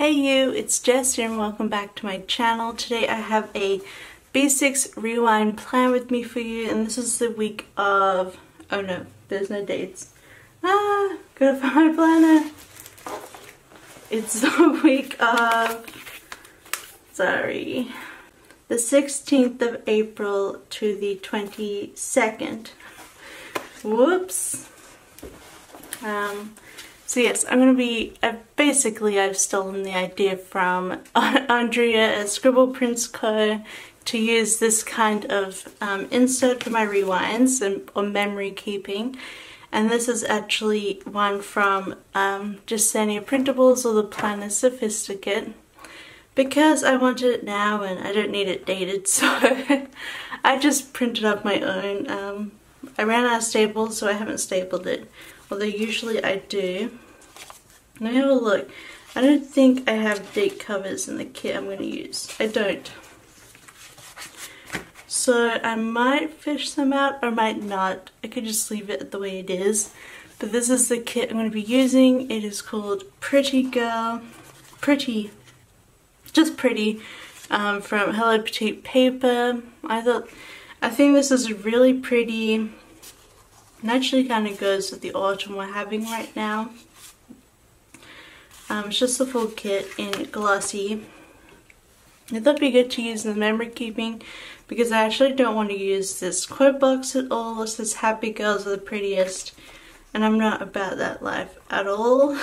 Hey you, it's Jess here and welcome back to my channel. Today I have a B6 rewind plan with me for you, and this is the week of, oh no, there's no dates. Gotta find my planner. It's the week of, the 16th of April to the 22nd. Whoops. So yes, I'm going to be, basically I've stolen the idea from Andrea at Scribble Prints Co. to use this kind of insert for my rewinds or memory keeping. And this is actually one from Gisenia Printables, or the Planner Sophisticate, because I wanted it now and I don't need it dated, so I just printed up my own. I ran out of staples, so I haven't stapled it, although usually I do. Let me have a look. I don't think I have date covers in the kit I'm going to use. I don't. So I might fish them out or might not. I could just leave it the way it is. But this is the kit I'm going to be using. It is called Pretty, just Pretty, from Hello Petite paper. I think this is really pretty, and actually kind of goes with the autumn we're having right now. It's just the full kit in glossy. I thought it'd be good to use in the memory keeping because I actually don't want to use this quote box at all. It says happy girls are the prettiest, and I'm not about that life at all.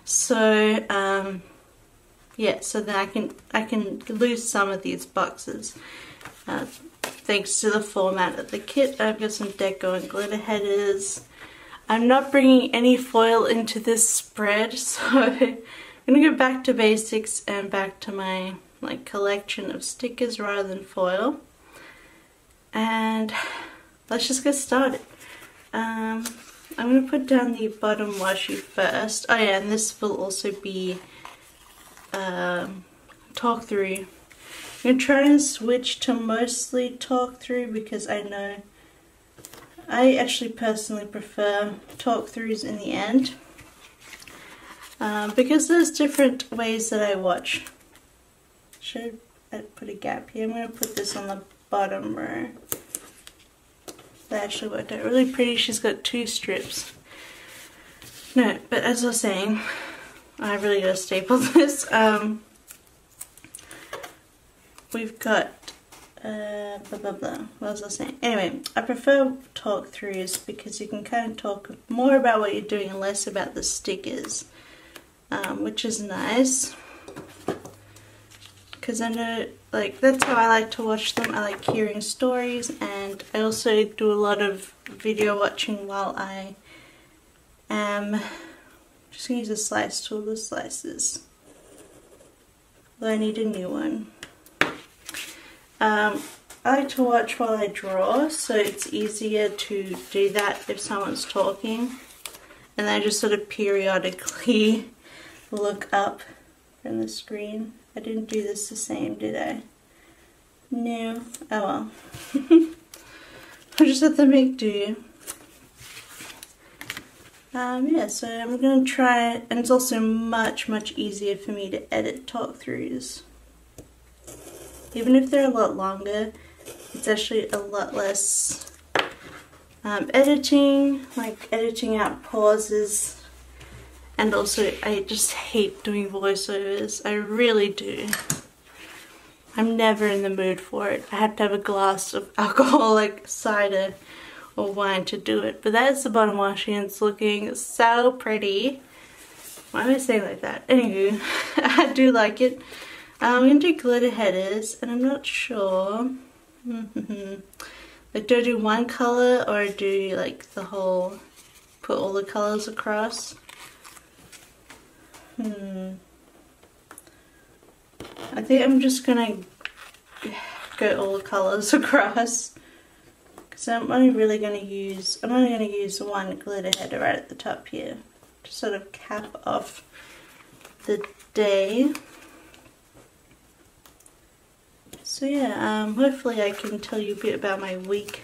So yeah, so then I can lose some of these boxes. Thanks to the format of the kit. I've got some deco and glitter headers. I'm not bringing any foil into this spread, so I'm gonna go back to basics and back to my collection of stickers rather than foil. And let's just get started. I'm gonna put down the bottom washi first. Oh yeah, and this will also be talk through. I'm going to try and switch to mostly talk through because I actually personally prefer talk throughs in the end, because there's different ways that I watch. Should I put a gap here? I'm going to put this on the bottom row. That actually worked out really pretty. She's got 2 strips. No, but as I was saying, I really gotta staple this. We've got what was I saying? Anyway, I prefer talk throughs because you can kind of talk more about what you're doing and less about the stickers, which is nice. Because I know, that's how I like to watch them. I like hearing stories, and I also do a lot of video watching while I am just going to use a slice tool to slices. Though I need a new one. I like to watch while I draw, so it's easier to do that if someone's talking. And then I just sort of periodically look up from the screen. I didn't do this the same, did I? No. Oh well. I just have to make do. Yeah, so I'm going to try it, and it's also much easier for me to edit talk-throughs. Even if they're a lot longer, it's actually a lot less editing, editing out pauses, and also I just hate doing voiceovers. I really do. I'm never in the mood for it. I have to have a glass of alcoholic cider or wine to do it. But that's the bottom washi, and it's looking so pretty. Why am I saying like that? Anywho, I do like it. I'm going to do glitter headers, and I'm not sure. Do I do one color or do the whole, put all the colors across? I think I'm just going to go all the colors across. So I'm only going to use one glitter header right at the top here to sort of cap off the day. So yeah, hopefully I can tell you a bit about my week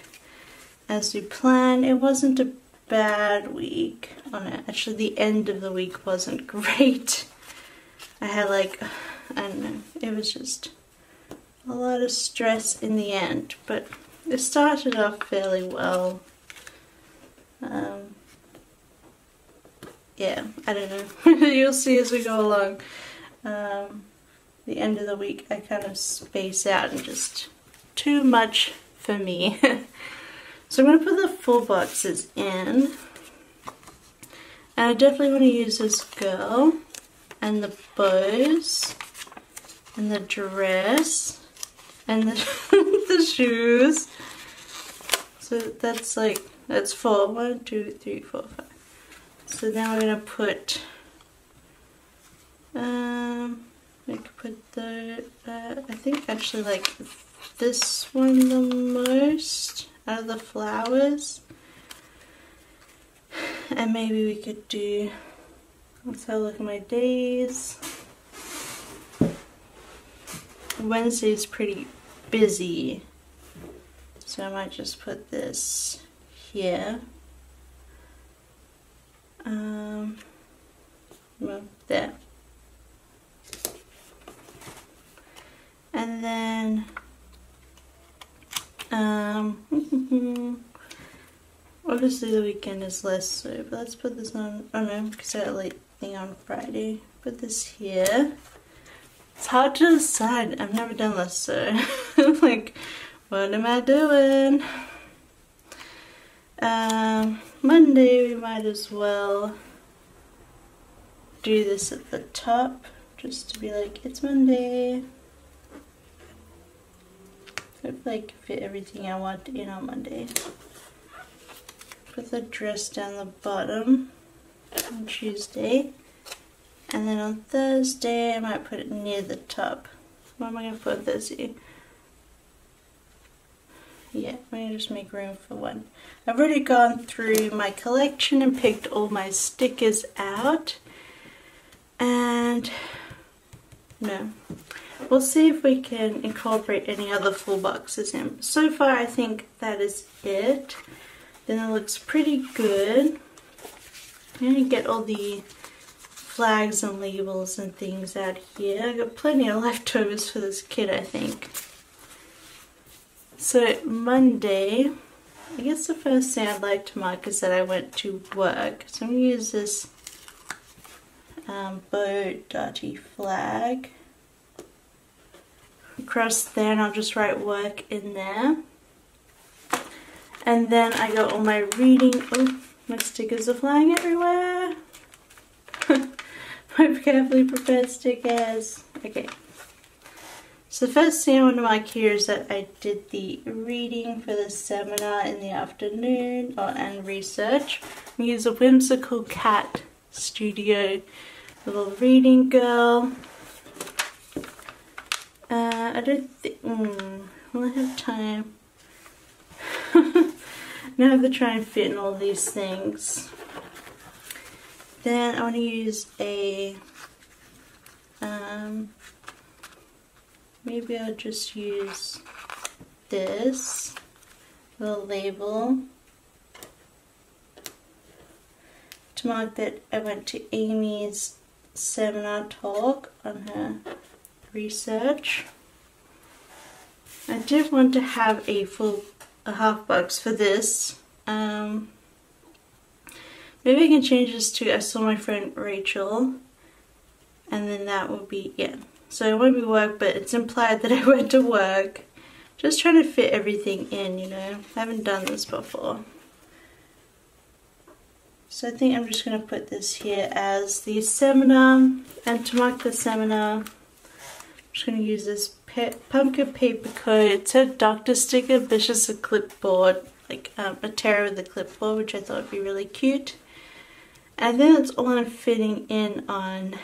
as we plan. It wasn't a bad week. Oh no, actually the end of the week wasn't great. I had like, I don't know, it was just a lot of stress in the end, but it started off fairly well. Yeah, I don't know. You'll see as we go along. The end of the week I kind of space out and just too much for me. So I'm going to put the full boxes in. And I definitely want to use this girl and the bows and the dress and the, the shoes. So that's like, that's 4. 1, 2, 3, 4, 5. So now we're going to put, I could put the, I think actually like this one the most out of the flowers. And maybe we could do, let's have a look at my days. Wednesday's pretty busy, so I might just put this here. Well, there. And then, obviously the weekend is less so, but let's put this on, oh no, because I had a late thing on Friday. Put this here. It's hard to decide, I've never done this, so like, what am I doing? Monday we might as well do this at the top, just to be like, it's Monday. Hopefully I can fit everything I want in on Monday. Put the dress down the bottom on Tuesday. And then on Thursday I might put it near the top. What am I going to put on Thursday? Yeah, I'm going to just make room for one. I've already gone through my collection and picked all my stickers out. And no, we'll see if we can incorporate any other full boxes in. So far I think that is it. Then it looks pretty good. I'm going to get all the flags and labels and things out here. I got plenty of leftovers for this kit, I think. So Monday, I guess the first thing I'd like to mark is that I went to work. So I'm going to use this bow dotty flag across there, and I'll just write work in there. And then I got all my reading, oh, my stickers are flying everywhere. My carefully prepared stickers. Okay. So the first thing I want to mark here is that I did the reading for the seminar in the afternoon, and research. We use a Whimsical Cat Studio little reading girl. I don't think, will I have time? Now I have to try and fit in all these things. Then I want to use a, maybe I'll just use this little label to mark that I went to Amy's seminar talk on her research. I did want to have a half box for this. Maybe I can change this to I saw my friend Rachel, and then that will be, yeah. So it won't be work, but it's implied that I went to work. Just trying to fit everything in, you know. I haven't done this before. So I think I'm just going to put this here as the seminar, and to mark the seminar, I'm just going to use this pumpkin paper code. It's a doctor sticker, but it's just a clipboard, like a tarot with a clipboard, which I thought would be really cute. And then it's all I'm fitting in on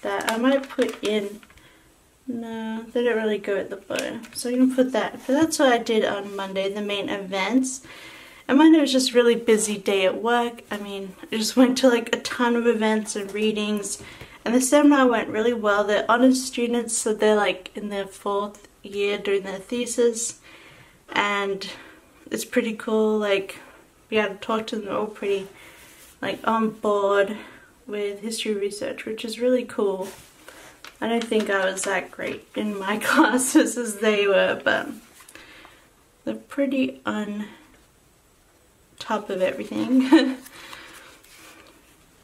that. I might put in, no, they don't really go at the bottom. So I'm going to put that. But that's what I did on Monday, the main events. And Monday was just a really busy day at work. I mean, I just went to like a ton of events and readings. And the seminar went really well. They're honors students, so they're like in their 4th year doing their thesis. And it's pretty cool, like, we had to talk to them, they're all pretty like on board with history research, which is really cool. I don't think I was that great in my classes as they were, but they're pretty on top of everything.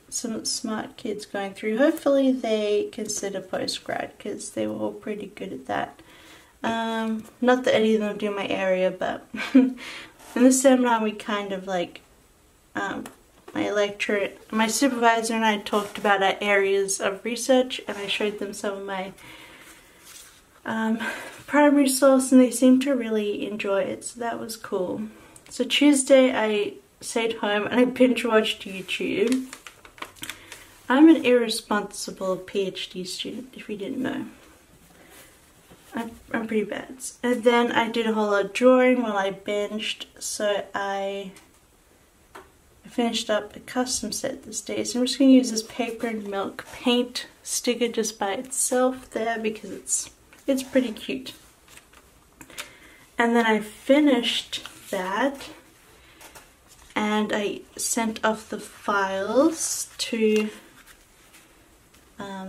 Some smart kids going through. Hopefully they consider postgrad because they were all pretty good at that. Not that any of them do my area, but in the seminar we kind of like, my supervisor and I talked about our areas of research, and I showed them some of my primary source, and they seemed to really enjoy it, so that was cool. So Tuesday I stayed home and I binge watched YouTube. I'm an irresponsible PhD student, if you didn't know. I'm pretty bad. And then I did a whole lot of drawing while I binged, so I finished up a custom set this day. So I'm just going to use this paper and milk paint sticker just by itself there because it's pretty cute. And then I finished that and I sent off the files to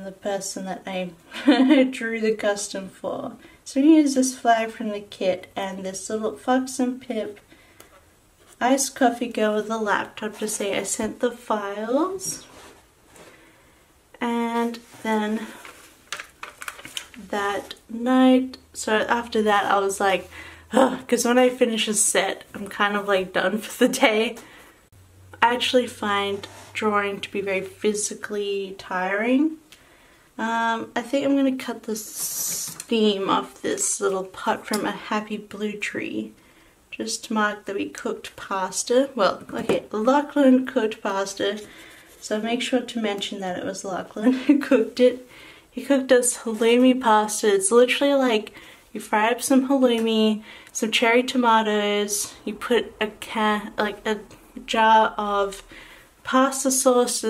the person that I drew the custom for. So we use this flag from the kit and this little Fox and Pip iced coffee girl with a laptop to say I sent the files. And then that night, so after that I was like, because when I finish a set I'm kind of like done for the day. I actually find drawing to be very physically tiring. I think I'm going to cut the steam off this little pot from a Happy Blue Tree just to mark that we cooked pasta. Well, okay, Lachlan cooked pasta, so make sure to mention that it was Lachlan who cooked it. He cooked us halloumi pasta. It's literally like you fry up some halloumi, some cherry tomatoes, you put a jar of pasta sauce.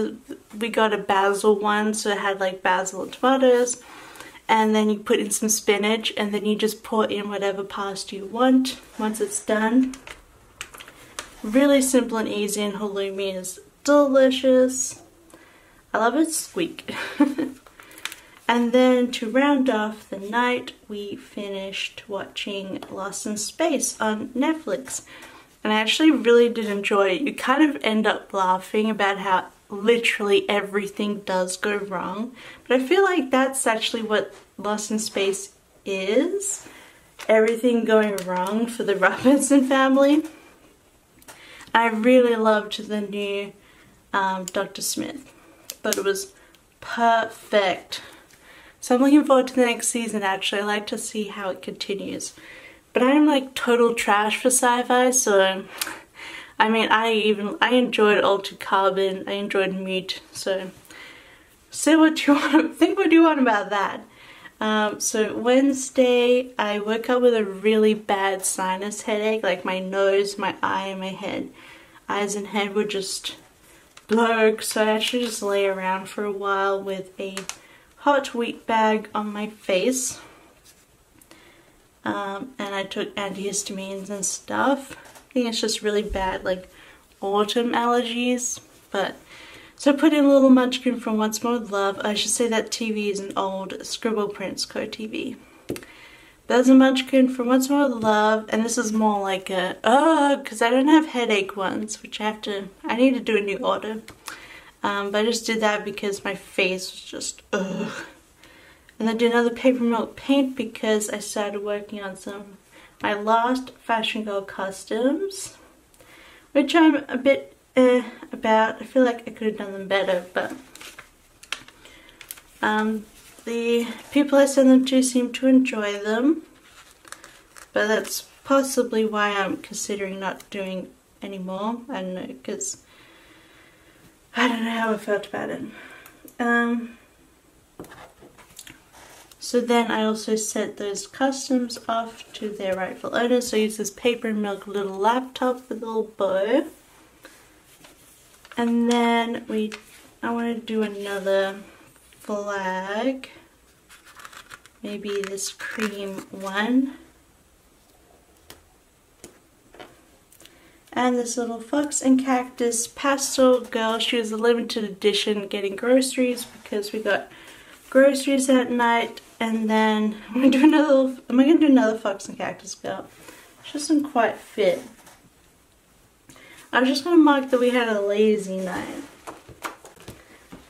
We got a basil one, so it had like basil and tomatoes, and then you put in some spinach, and then you just pour in whatever pasta you want once it's done. Really simple and easy, and halloumi is delicious. I love its squeak. And then to round off the night, we finished watching Lost in Space on Netflix. And I actually really did enjoy it. You kind of end up laughing about how literally everything does go wrong. But I feel like that's actually what Lost in Space is. Everything going wrong for the Robinson family. I really loved the new Dr. Smith. But it was perfect. So I'm looking forward to the next season actually. I like to see how it continues. But I'm like total trash for sci-fi, so I mean I enjoyed Altered Carbon, I enjoyed Mute, so say what you want, think what you want about that. So Wednesday I woke up with a really bad sinus headache, like my nose, my eye, and my head. Eyes and head were just bloke, so I actually just lay around for a while with a hot wheat bag on my face. And I took antihistamines and stuff. I think it's just really bad, like autumn allergies. But so I put in a little munchkin from Once More with Love. I should say that TV is an old Scribble Prince Co TV. There's a munchkin from Once More with Love, and this is more like a because I don't have headache ones, which I need to do a new order. But I just did that because my face was just And I did another paper milk paint because I started working on my last Fashion Girl customs, which I'm a bit about. I feel like I could have done them better, but the people I send them to seem to enjoy them, but that's possibly why I'm considering not doing anymore. I don't know, because I don't know how I felt about it. So then I also set those customs off to their rightful owners. So I use this paper and milk little laptop with a little bow. And then I want to do another flag. Maybe this cream one. And this little fox and cactus pastel girl, she was a limited edition getting groceries because we got groceries that night. And then am I gonna do another fox and cactus girl? She doesn't quite fit. I was just gonna mark that we had a lazy night.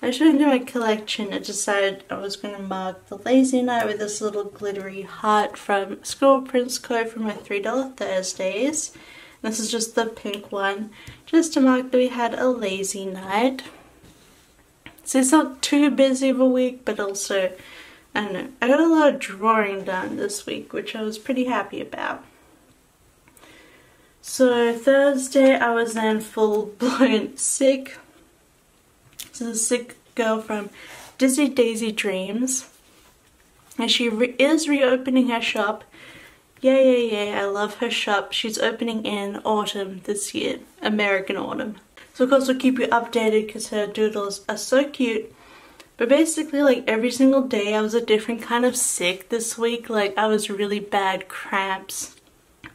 I shouldn't do my collection. I decided I was gonna mark the lazy night with this little glittery heart from School Prince Co. for my $3 Thursdays. This is just the pink one, just to mark that we had a lazy night. So it's not too busy of a week, but also, I don't know, I got a lot of drawing done this week, which I was pretty happy about. So Thursday I was then full-blown sick. This is a sick girl from Dizzy Daisy Dreams. And she is reopening her shop. Yay, I love her shop. She's opening in autumn this year, American autumn. So of course we'll keep you updated because her doodles are so cute. But basically, like, every single day I was a different kind of sick this week. Like, I was really bad cramps.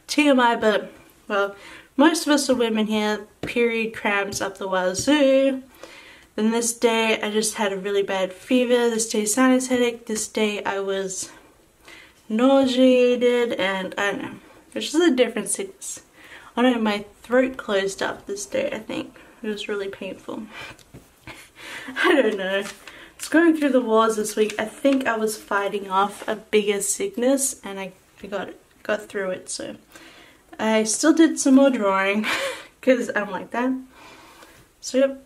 TMI, but, well, most of us are women here. Period cramps up the wazoo. Then this day I just had a really bad fever. This day sinus headache. This day I was nauseated, and I don't know, it's just a different sickness. I don't know, my throat closed up this day, I think. It was really painful. I don't know. It's going through the walls this week. I think I was fighting off a bigger sickness and I got through it. So I still did some more drawing because I'm like that. So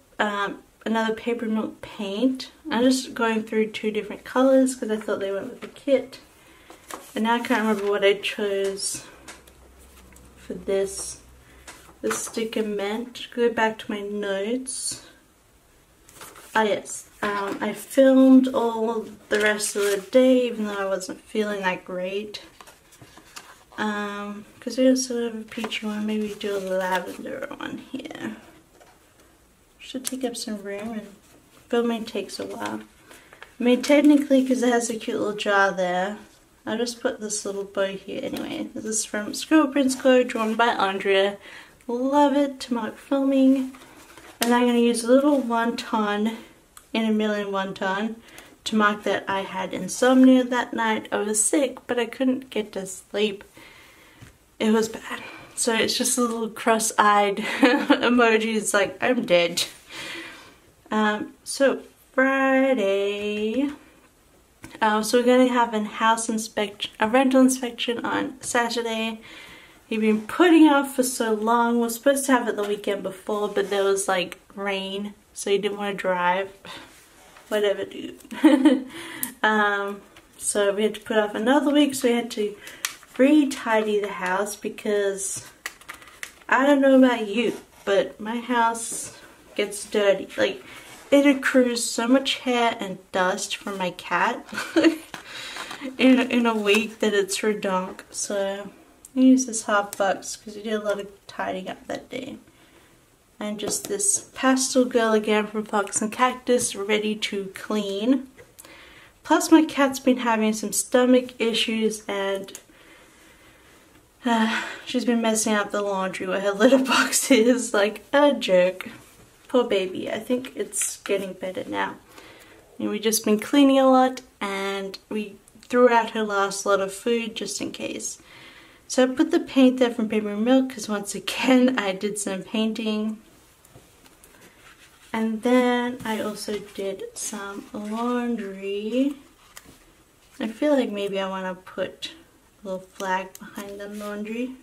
another paper milk paint. I'm just going through 2 different colors because I thought they went with the kit. And now I can't remember what I chose for this. The sticker meant. Go back to my notes. Ah yes, I filmed all the rest of the day even though I wasn't feeling that great. Because we also have a peachy one, maybe do a lavender one here. Should take up some room, and filming takes a while. I mean, technically, because it has a cute little jar there, I'll just put this little bow here anyway. This is from School Prince Co. drawn by Andrea. Love it to mark filming. And I'm going to use a little wonton in a million wonton to mark that I had insomnia that night. I was sick, but I couldn't get to sleep. It was bad. So it's just a little cross-eyed emoji. It's like, I'm dead. So Friday. So we're going to have a rental inspection on Saturday. We've been putting it off for so long. We're supposed to have it the weekend before, but there was like rain, so you didn't want to drive. Whatever, dude. So we had to put off another week, so we had to re-tidy the house because I don't know about you, but my house gets dirty. Like, it accrues so much hair and dust from my cat in a week that it's redonk. So I use this $50 because we did a lot of tidying up that day. And just this pastel girl again from Fox and Cactus, ready to clean. Plus my cat's been having some stomach issues and she's been messing up the laundry where her litter box is like a joke. Poor baby. I think it's getting better now. And we've just been cleaning a lot and we threw out her last lot of food just in case. So I put the paint there from Paper Milk because once again I did some painting. And then I also did some laundry. I feel like maybe I want to put a little flag behind the laundry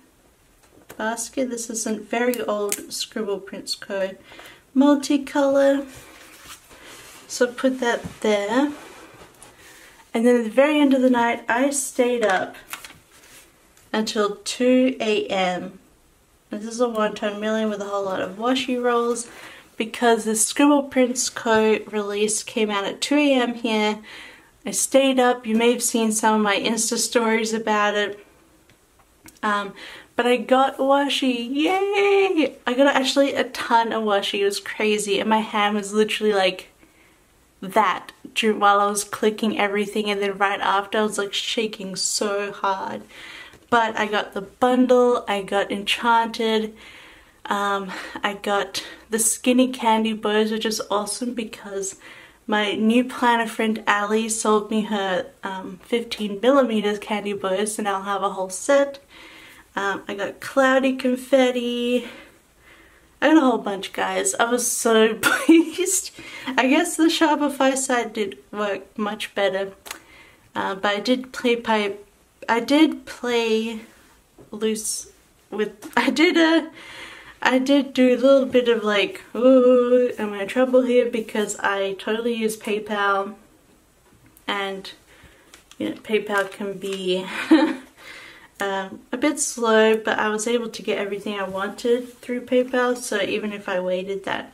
basket. This is a very old Scribble Prince Co. multicolor. So put that there. And then at the very end of the night I stayed up until 2 a.m. This is a one-ton million with a whole lot of washi rolls because the Scribble Prince Co. release came out at 2 a.m. here. I stayed up. You may have seen some of my Insta stories about it. But I got washi. Yay! I got actually a ton of washi. It was crazy. And my hand was literally like that while I was clicking everything. And then right after I was like shaking so hard. But I got the bundle. I got Enchanted. I got the skinny candy bows, which is awesome because my new planner friend Ali sold me her 15mm candy bows, and I'll have a whole set. I got cloudy confetti. I got a whole bunch, guys. I was so pleased. I guess the Shopify site did work much better. But I did play loose with, I did do a little bit of like, ooh, am I in trouble here? Because I totally use PayPal, and you know, PayPal can be a bit slow, but I was able to get everything I wanted through PayPal, so even if I waited that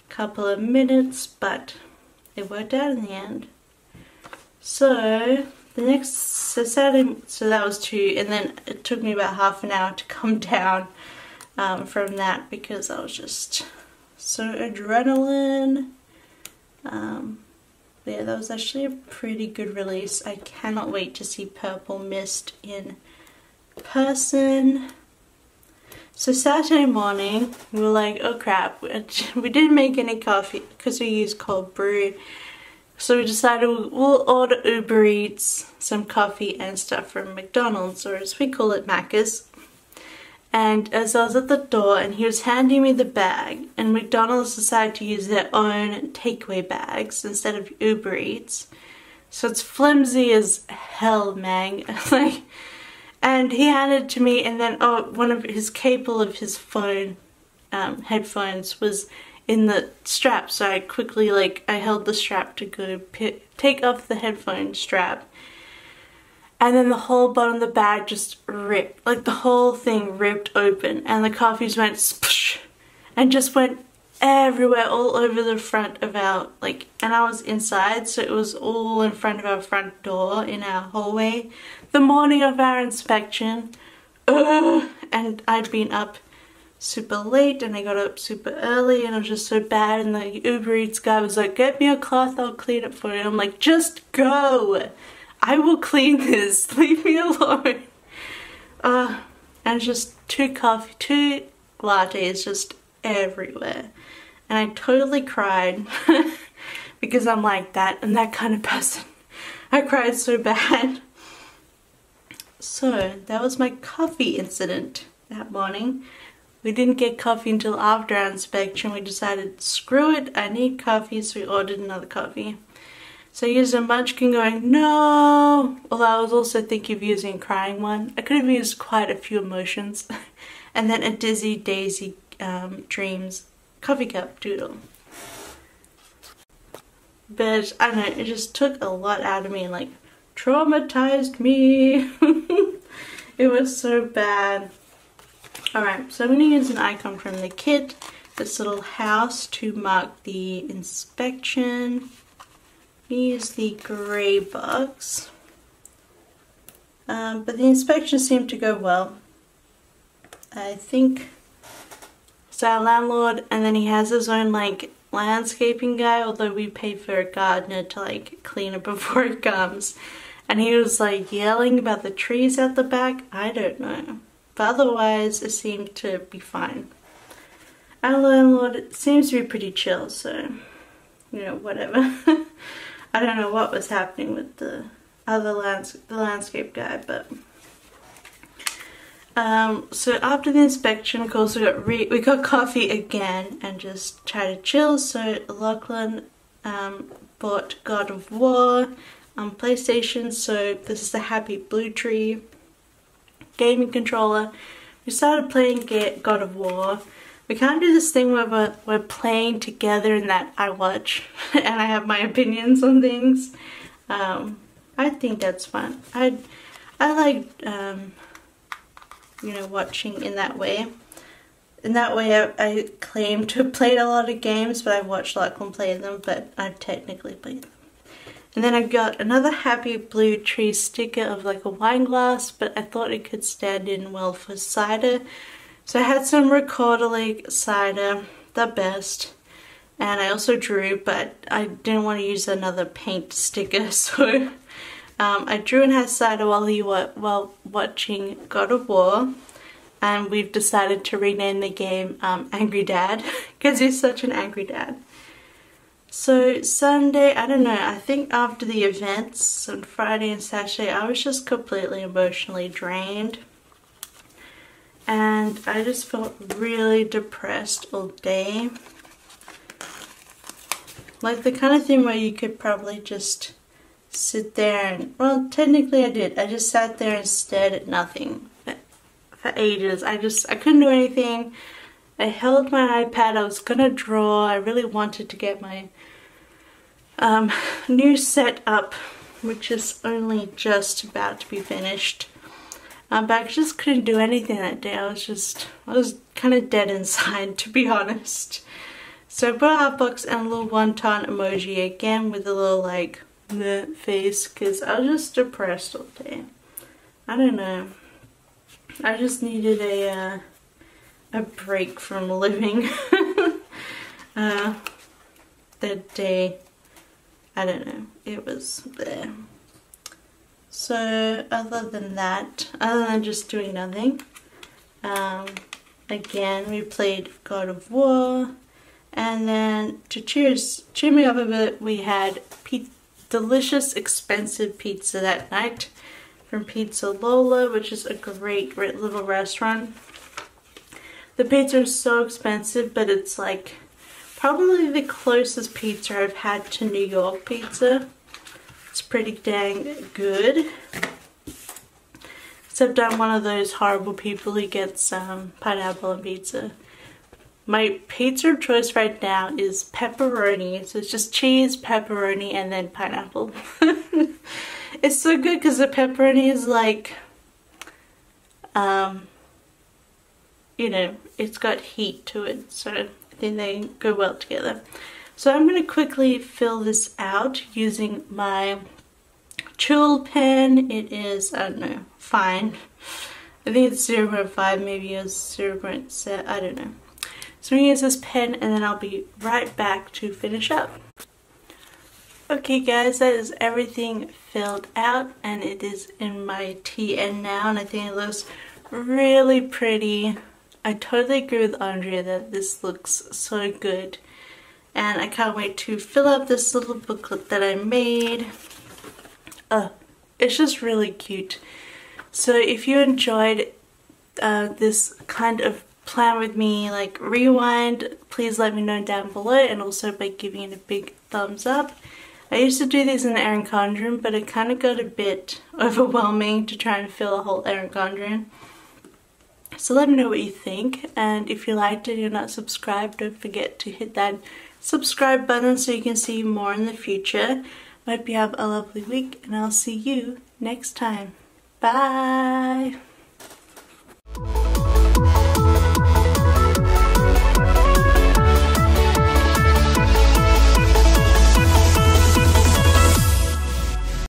couple of minutes, but it worked out in the end. So the next, so that was 2, and then it took me about half an hour to come down from that because I was just so adrenaline. Yeah, that was actually a pretty good release. I cannot wait to see Purple Mist in person. So Saturday morning we were like, oh crap, we didn't make any coffee because we used cold brew, so we decided we'll order Uber Eats some coffee and stuff from McDonald's, or as we call it, Macca's. And as I was at the door and he was handing me the bag, and McDonald's decided to use their own takeaway bags instead of Uber Eats, so it's flimsy as hell, man. Like, and he handed it to me, and then one of his cable of his phone headphones was in the strap, so I quickly, like, I held the strap to go take off the headphone strap, and then the whole bottom of the bag just ripped, like the whole thing ripped open, and the coffees went spush and just went everywhere, all over the front of our, like, and I was inside, so it was all in front of our front door in our hallway the morning of our inspection. And I'd been up super late, and I got up super early, and it was just so bad, and the Uber Eats guy was like, get me a cloth, I'll clean it for you. I'm like, just go, I will clean this, leave me alone. And just 2 lattes just everywhere, and I totally cried because I'm like that, and that kind of person. I cried so bad. So that was my coffee incident that morning. We didn't get coffee until after our inspection. We decided, screw it, I need coffee, so we ordered another coffee. So I used a munchkin going, no, although I was also thinking of using a crying one. I could have used quite a few emotions. And then a Dizzy Daisy Dreams coffee cup doodle. But I don't know, it just took a lot out of me and like traumatized me. It was so bad. Alright, so I'm going to use an icon from the kit, this little house, to mark the inspection. Use the grey box. But the inspection seemed to go well. I think it's our landlord, and then he has his own like landscaping guy, although we pay for a gardener to like clean it before it comes. And he was like yelling about the trees at the back. I don't know. But otherwise it seemed to be fine. Our landlord seems to be pretty chill, so you know, whatever. I don't know what was happening with the other landscape guy, but so after the inspection, of course, we got coffee again and just tried to chill. So Lachlan bought God of War on PlayStation, so this is the Happy Blue Tree gaming controller. We started playing God of War. We can't do this thing where we're playing together and that I watch and I have my opinions on things. I think that's fun. I like you know, watching in that way. In that way I claim to have played a lot of games, but I've watched Lachlan play them, but I've technically played them. And then I've got another Happy Blue Tree sticker of like a wine glass, but I thought it could stand in well for cider. So I had some Recorder Lake cider, the best, and I also drew, but I didn't want to use another paint sticker, so I drew and had cider while watching God of War. and we've decided to rename the game Angry Dad because he's such an angry dad. So Sunday, I don't know, I think after the events on Friday and Saturday, I was just completely emotionally drained. And I just felt really depressed all day. Like the kind of thing where you could probably just sit there and, well, technically I did. I just sat there and stared at nothing for ages. I couldn't do anything. I held my iPad, I was gonna draw. I really wanted to get my new set up, which is only just about to be finished. But I just couldn't do anything that day. I was kind of dead inside, to be honest. So I put a heart box and a little wonton emoji again with a little like the face, because I was just depressed all day. I don't know. I just needed a break from living that day. I don't know. It was there. So other than that, other than just doing nothing, again we played God of War, and then to cheer me up a bit, we had delicious expensive pizza that night from Pizza Lola, which is a great little restaurant. The pizza is so expensive, but it's like probably the closest pizza I've had to New York pizza. It's pretty dang good. Except I'm one of those horrible people who gets pineapple on pizza. My pizza of choice right now is pepperoni. So it's just cheese, pepperoni, and then pineapple. It's so good because the pepperoni is like, you know, it's got heat to it. So I think they go well together. So I'm going to quickly fill this out using my Chui pen. It is, I don't know, fine. I think it's 0.5, maybe it's 0.7, I don't know. So I'm going to use this pen and then I'll be right back to finish up. Okay guys, that is everything filled out and it is in my TN now, and I think it looks really pretty. I totally agree with Andrea that this looks so good. And I can't wait to fill out this little booklet that I made. It's just really cute. So if you enjoyed this kind of plan with me, like rewind, please let me know down below, and also by giving it a big thumbs up. I used to do these in the Erin Condren, but it kind of got a bit overwhelming to try and fill a whole Erin Condren. So let me know what you think, and if you liked it and you're not subscribed, don't forget to hit that subscribe button so you can see more in the future. I hope you have a lovely week, and I'll see you next time. Bye!